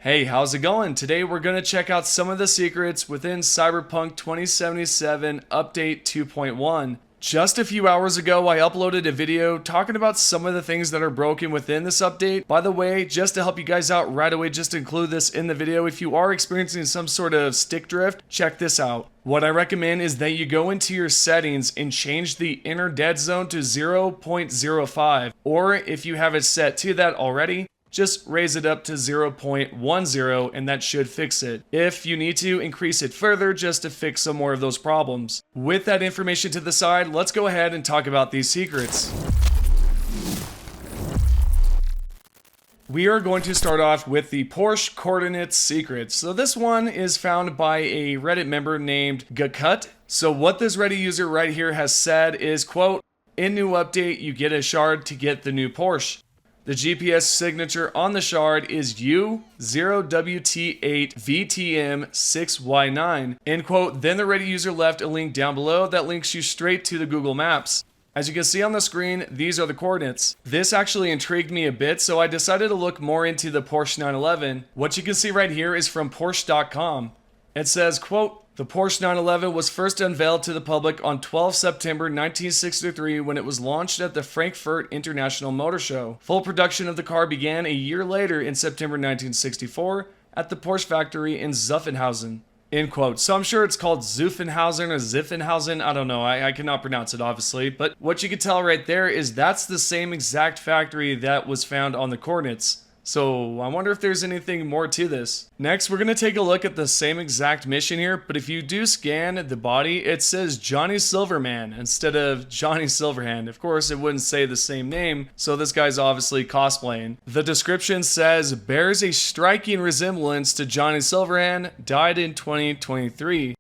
Hey, how's it going? Today we're going to check out some of the secrets within Cyberpunk 2077 Update 2.1. Just a few hours ago, I uploaded a video talking about some of the things that are broken within this update. By the way, just to help you guys out right away, just include this in the video. If you are experiencing some sort of stick drift, check this out. What I recommend is that you go into your settings and change the inner dead zone to 0.05, or if you have it set to that already, just raise it up to 0.10 and that should fix it. If you need to, increase it further just to fix some more of those problems. With that information to the side, let's go ahead and talk about these secrets. We are going to start off with the Porche coordinates secret. So this one is found by a Reddit member named Gakut. So what this Reddit user right here has said is, quote, "In new update, you get a shard to get the new Porche. The GPS signature on the shard is U0WT8VTM6Y9, end quote. Then the Reddit user left a link down below that links you straight to the Google Maps. As you can see on the screen, these are the coordinates. This actually intrigued me a bit, so I decided to look more into the Porche 911. What you can see right here is from Porche.com. It says, quote, "The Porche 911 was first unveiled to the public on 12 September 1963 when it was launched at the Frankfurt International Motor Show. Full production of the car began a year later in September 1964 at the Porsche factory in Zuffenhausen." End quote. So I'm sure it's called Zuffenhausen or Ziffenhausen. I don't know. I cannot pronounce it, obviously. But what you can tell right there is that's the same exact factory that was found on the coordinates. So I wonder if there's anything more to this. Next, we're going to take a look at the same exact mission here, but if you do scan the body, it says Johnny Silverman instead of Johnny Silverhand. Of course, it wouldn't say the same name, so this guy's obviously cosplaying. The description says, "Bears a striking resemblance to Johnny Silverhand, died in 2023.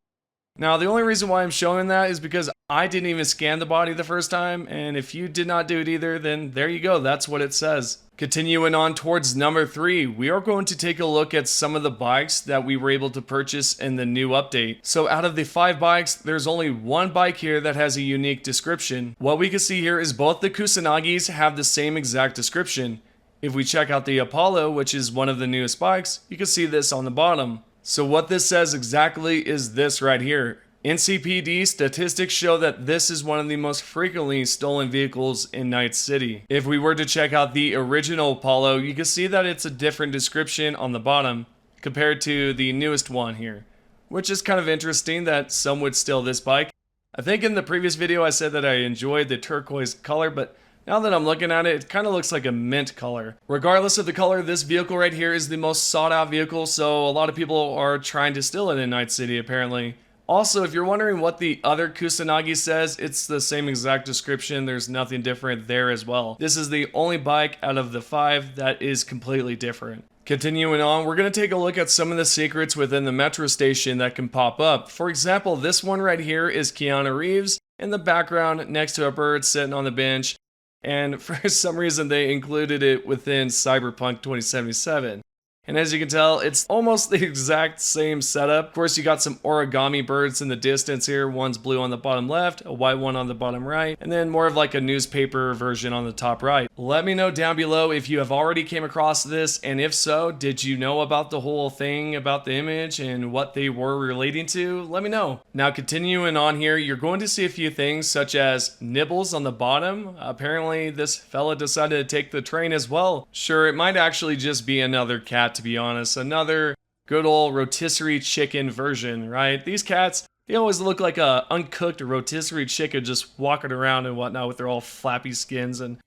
Now, the only reason why I'm showing that is because I didn't even scan the body the first time, and if you did not do it either, then there you go, that's what it says. Continuing on towards number 3, we are going to take a look at some of the bikes that we were able to purchase in the new update. So out of the 5 bikes, there's only one bike here that has a unique description. What we can see here is both the Kusanagis have the same exact description. If we check out the Apollo, which is one of the newest bikes, you can see this on the bottom. So what this says exactly is this right here. NCPD statistics show that this is one of the most frequently stolen vehicles in Night City. If we were to check out the original Apollo, you can see that it's a different description on the bottom compared to the newest one here, which is kind of interesting that some would steal this bike. I think in the previous video I said that I enjoyed the turquoise color, but now that I'm looking at it, it kind of looks like a mint color. Regardless of the color, this vehicle right here is the most sought out vehicle, so a lot of people are trying to steal it in Night City apparently. Also, if you're wondering what the other Kusanagi says, it's the same exact description. There's nothing different there as well. This is the only bike out of the 5 that is completely different. Continuing on, we're going to take a look at some of the secrets within the metro station that can pop up. For example, this one right here is Keanu Reeves in the background next to a bird sitting on the bench. And for some reason, they included it within Cyberpunk 2077. And as you can tell, it's almost the exact same setup. Of course, you got some origami birds in the distance here. One's blue on the bottom left, a white one on the bottom right, and then more of like a newspaper version on the top right. Let me know down below if you have already came across this, and if so, did you know about the whole thing about the image and what they were relating to? Let me know. Now, continuing on here, you're going to see a few things such as Nibbles on the bottom. Apparently, this fella decided to take the train as well. Sure, it might actually just be another cat, to be honest. Another good old rotisserie chicken version, right? These cats, they always look like a uncooked rotisserie chicken just walking around and whatnot with their all flappy skins and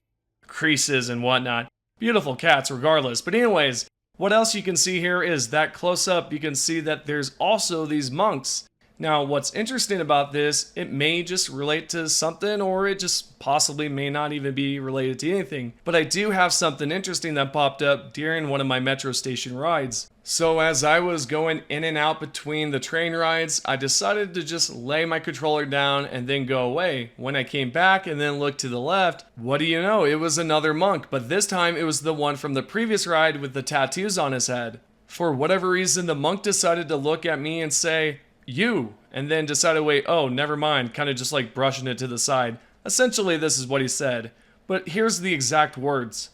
creases and whatnot. Beautiful cats regardless. But anyways, what else you can see here is that close up, you can see that there's also these monks. Now, what's interesting about this, it may just relate to something, or it just possibly may not even be related to anything. But I do have something interesting that popped up during one of my metro station rides. So as I was going in and out between the train rides, I decided to just lay my controller down and then go away. When I came back and then looked to the left, what do you know? It was another monk, but this time it was the one from the previous ride with the tattoos on his head. For whatever reason, the monk decided to look at me and say, "You," and then decided, wait, oh, never mind, kind of just like brushing it to the side. Essentially, this is what he said, but here's the exact words.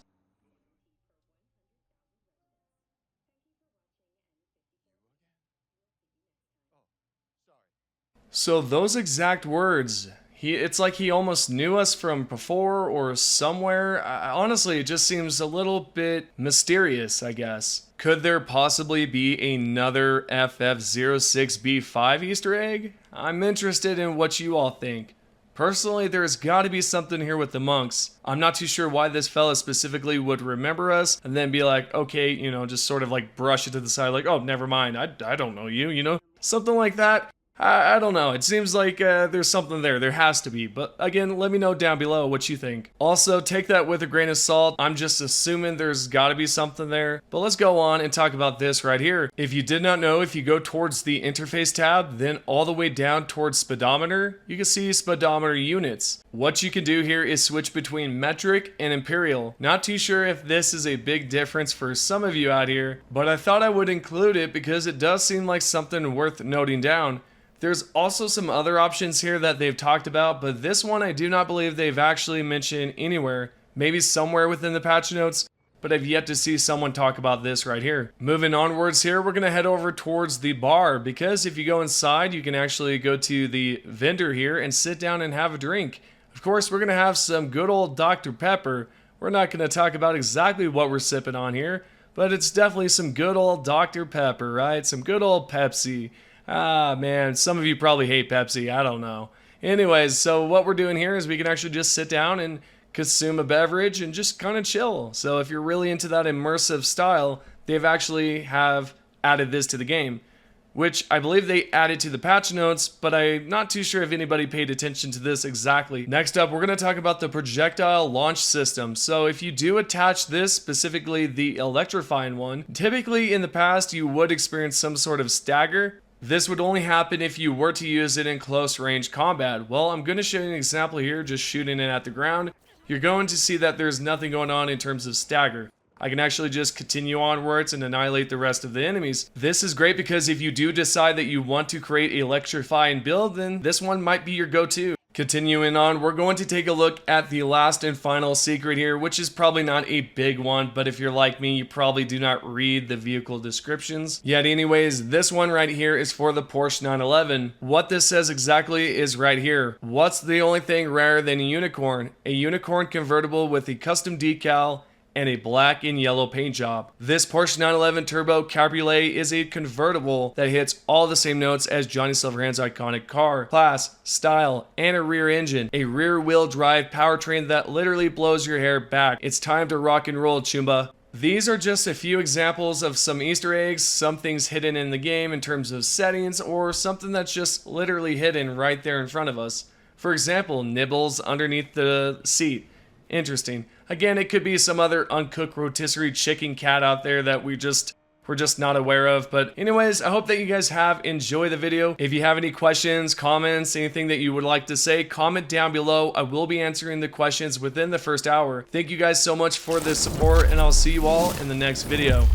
So those exact words, it's like he almost knew us from before or somewhere. Honestly, it just seems a little bit mysterious, I guess. Could there possibly be another FF06B5 Easter egg? I'm interested in what you all think. Personally, there's gotta be something here with the monks. I'm not too sure why this fella specifically would remember us and then be like, okay, you know, just sort of like brush it to the side like, oh, never mind, I don't know you, you know? Something like that. I don't know. It seems like there's something there. There has to be. But again, let me know down below what you think. Also, take that with a grain of salt. I'm just assuming there's got to be something there. But let's go on and talk about this right here. If you did not know, if you go towards the interface tab, then all the way down towards speedometer, you can see speedometer units. What you can do here is switch between metric and imperial. Not too sure if this is a big difference for some of you out here, but I thought I would include it because it does seem like something worth noting down. There's also some other options here that they've talked about, but this one I do not believe they've actually mentioned anywhere. Maybe somewhere within the patch notes, but I've yet to see someone talk about this right here. Moving onwards here, we're going to head over towards the bar, because if you go inside, you can actually go to the vendor here and sit down and have a drink. Of course, we're going to have some good old Dr. Pepper. We're not going to talk about exactly what we're sipping on here, but it's definitely some good old Dr. Pepper, right? Some good old Pepsi. Ah, man, some of you probably hate Pepsi. I don't know. Anyways, so what we're doing here is we can actually just sit down and consume a beverage and just kind of chill. So if you're really into that immersive style, they've actually have added this to the game, which I believe they added to the patch notes, but I'm not too sure if anybody paid attention to this exactly. Next up, we're going to talk about the projectile launch system. So if you do attach this, specifically the electrifying one, typically in the past you would experience some sort of stagger. This would only happen if you were to use it in close range combat. Well, I'm going to show you an example here, just shooting it at the ground. You're going to see that there's nothing going on in terms of stagger. I can actually just continue onwards and annihilate the rest of the enemies. This is great because if you do decide that you want to create an electrifying build, then this one might be your go-to. Continuing on, we're going to take a look at the last and final secret here, which is probably not a big one, but if you're like me, you probably do not read the vehicle descriptions. Yet anyways, this one right here is for the Porsche 911. What this says exactly is right here. What's the only thing rarer than a unicorn? A unicorn convertible with a custom decal and a black and yellow paint job. This Porsche 911 Turbo Cabriolet is a convertible that hits all the same notes as Johnny Silverhand's iconic car, class, style, and a rear engine. A rear wheel drive powertrain that literally blows your hair back. It's time to rock and roll, Chumba. These are just a few examples of some Easter eggs, some things hidden in the game in terms of settings, or something that's just literally hidden right there in front of us. For example, Nibbles underneath the seat. Interesting. Again, it could be some other uncooked rotisserie chicken cat out there that we're just not aware of. But anyways, I hope that you guys have enjoyed the video. If you have any questions, comments, anything that you would like to say, comment down below. I will be answering the questions within the first hour. Thank you guys so much for the support, and I'll see you all in the next video.